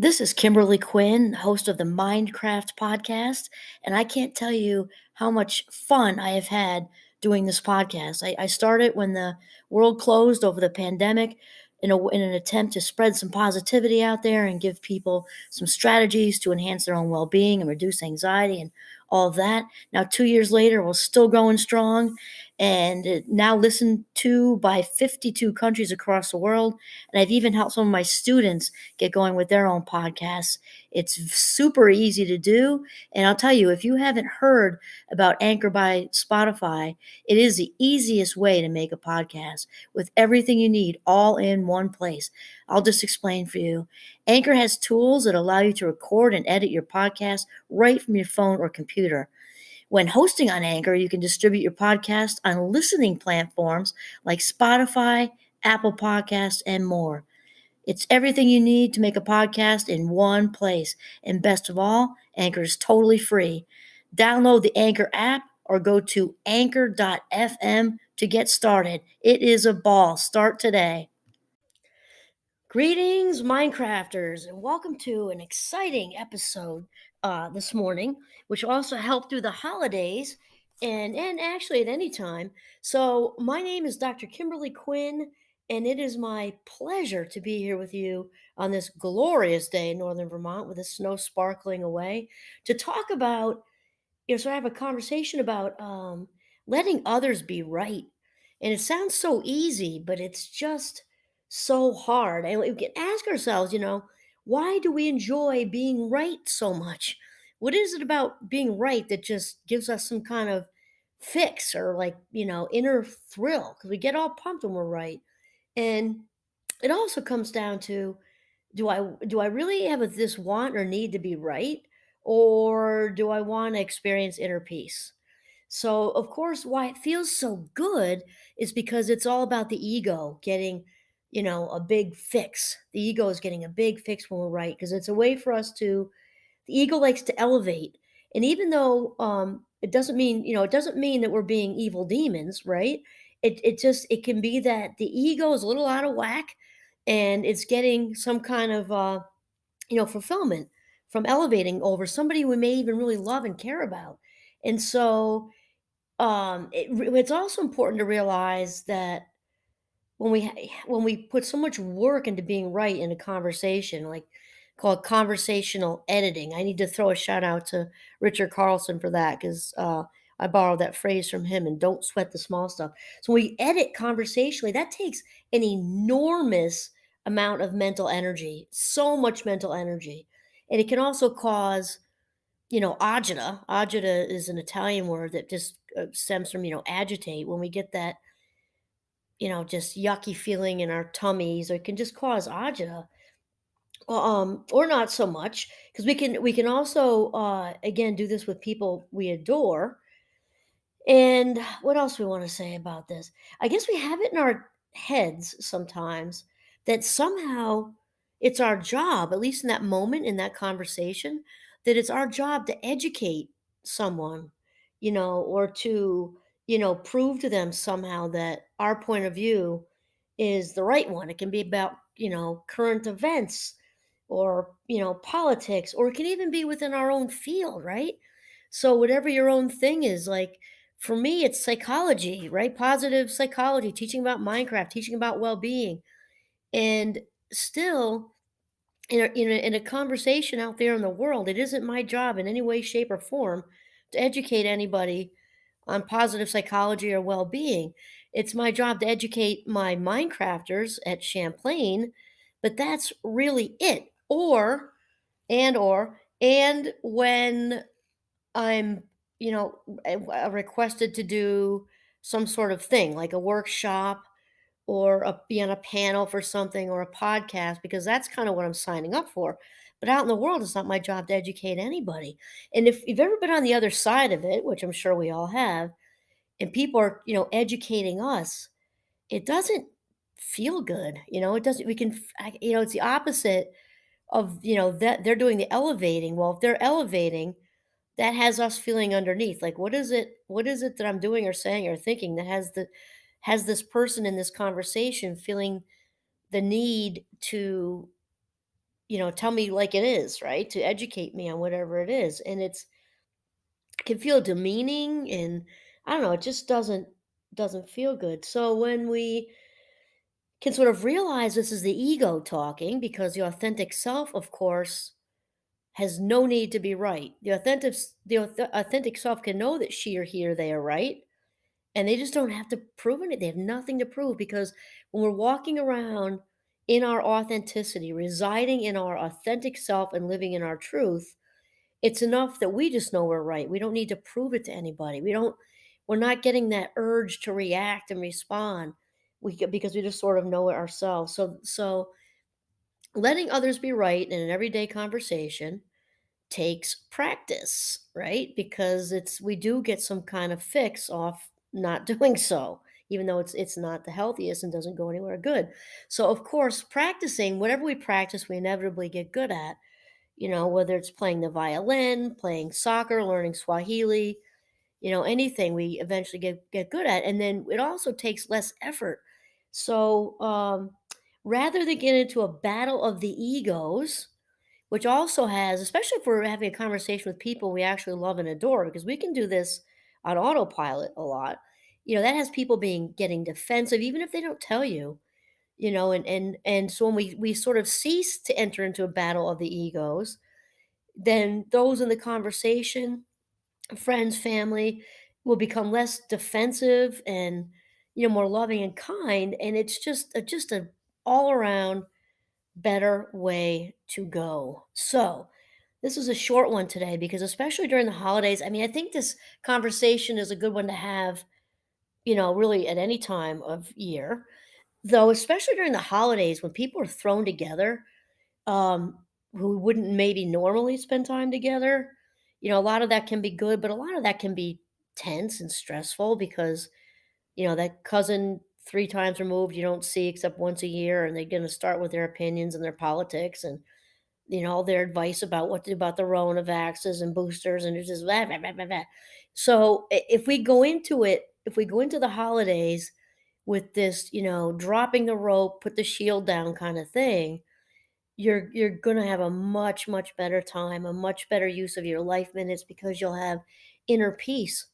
This is Kimberly Quinn, host of the Mindcraft podcast, and I can't tell you how much fun I have had doing this podcast. I started when the world closed over the pandemic in an attempt to spread some positivity out there and give people some strategies to enhance their own well being and reduce anxiety and all of that. Now, 2 years later, we're still going strong and now listened to by 52 countries across the world. And I've even helped some of my students get going with their own podcasts. It's super easy to do. And I'll tell you, if you haven't heard about Anchor by Spotify, it is the easiest way to make a podcast with everything you need all in one place. I'll just explain for you. Anchor has tools that allow you to record and edit your podcast right from your phone or computer. When hosting on Anchor, you can distribute your podcast on listening platforms like Spotify, Apple Podcasts, and more. It's everything you need to make a podcast in one place. And best of all, Anchor is totally free. Download the Anchor app or go to anchor.fm to get started. It is a ball. Start today. Greetings, Minecrafters, and welcome to an exciting episode this morning, which also helped through the holidays and actually at any time. So, my name is Dr. Kimberly Quinn, and it is my pleasure to be here with you on this glorious day in northern Vermont with the snow sparkling away to talk about so I have a conversation about letting others be right. And it sounds so easy, but it's just so hard. And we can ask ourselves, why do we enjoy being right so much? What is it about being right that just gives us some kind of fix or inner thrill? Because we get all pumped when we're right. And it also comes down to do I really have this want or need to be right, or do I want to experience inner peace? So, of course, why it feels so good is because it's all about the ego getting, a big fix. The ego is getting a big fix when we're right because it's a way for us to. The ego likes to elevate, and even though it doesn't mean that we're being evil demons, right? It can be that the ego is a little out of whack, and it's getting some kind of fulfillment from elevating over somebody we may even really love and care about. And so it's also important to realize that when we put so much work into being right in a conversation, like called conversational editing. I need to throw a shout out to Richard Carlson for that because I borrowed that phrase from him. And don't sweat the small stuff. So when we edit conversationally, that takes an enormous amount of mental energy, so much mental energy, and it can also cause agita. Agita is an Italian word that just stems from agitate. When we get that just yucky feeling in our tummies, or it can just cause agita. Or not so much, because we can also again do this with people we adore. And what else we want to say about this? I guess we have it in our heads sometimes that somehow it's our job, at least in that moment, in that conversation, that it's our job to educate someone, or to, prove to them somehow that our point of view is the right one. It can be about, current events or, politics, or it can even be within our own field, right? So, whatever your own thing is, like, for me, it's psychology, right? Positive psychology, teaching about Minecraft, teaching about well-being. And still, in a conversation out there in the world, it isn't my job in any way, shape, or form to educate anybody on positive psychology or well-being. It's my job to educate my Minecrafters at Champlain, but that's really it. And when I'm, requested to do some sort of thing like a workshop or be on a panel for something or a podcast, because that's kind of what I'm signing up for. But out in the world, it's not my job to educate anybody. And if you've ever been on the other side of it, which I'm sure we all have, and people are, educating us, it doesn't feel good. It doesn't, it's the opposite of, that they're doing the elevating. Well, if they're elevating, that has us feeling underneath. Like, what is it that I'm doing or saying or thinking that has this person in this conversation feeling the need to tell me like it is, right? To educate me on whatever it is. And can feel demeaning, and I don't know, it just doesn't feel good. So when we can sort of realize this is the ego talking, because the authentic self, of course, has no need to be right. The authentic self can know that she or he or they are right, and they just don't have to prove it. They have nothing to prove, because when we're walking around in our authenticity, residing in our authentic self and living in our truth, it's enough that we just know we're right. We don't need to prove it to anybody. We're not getting that urge to react and respond. Because we just sort of know it ourselves. So letting others be right in an everyday conversation takes practice, right? Because we do get some kind of fix off not doing so, even though it's not the healthiest and doesn't go anywhere good. So of course, practicing whatever we practice, we inevitably get good at. Whether it's playing the violin, playing soccer, learning Swahili, anything we eventually get good at. And then it also takes less effort. So rather than get into a battle of the egos, which also has, especially if we're having a conversation with people we actually love and adore, because we can do this on autopilot a lot. That has people getting defensive, even if they don't tell you. And so when we sort of cease to enter into a battle of the egos, then those in the conversation, friends, family, will become less defensive and more loving and kind, and it's just a all around better way to go. So this is a short one today, because especially during the holidays, I mean, I think this conversation is a good one to have, really at any time of year, though, especially during the holidays when people are thrown together, um, who wouldn't maybe normally spend time together. A lot of that can be good, but a lot of that can be tense and stressful, because, that cousin 3 times removed you don't see except once a year, and they're going to start with their opinions and their politics, and their advice about what to do about the Rona vaxes and boosters, and it's just blah, blah, blah, blah, blah. So if we go into the holidays with this, dropping the rope, put the shield down kind of thing, you're gonna have a much, much better time, a much better use of your life minutes, because you'll have inner peace,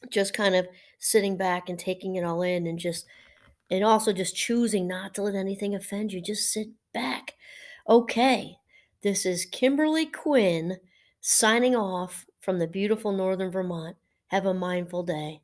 just kind of sitting back and taking it all in, and also just choosing not to let anything offend you. Just sit back. Okay, this is Kimberly Quinn signing off from the beautiful northern Vermont. Have a mindful day.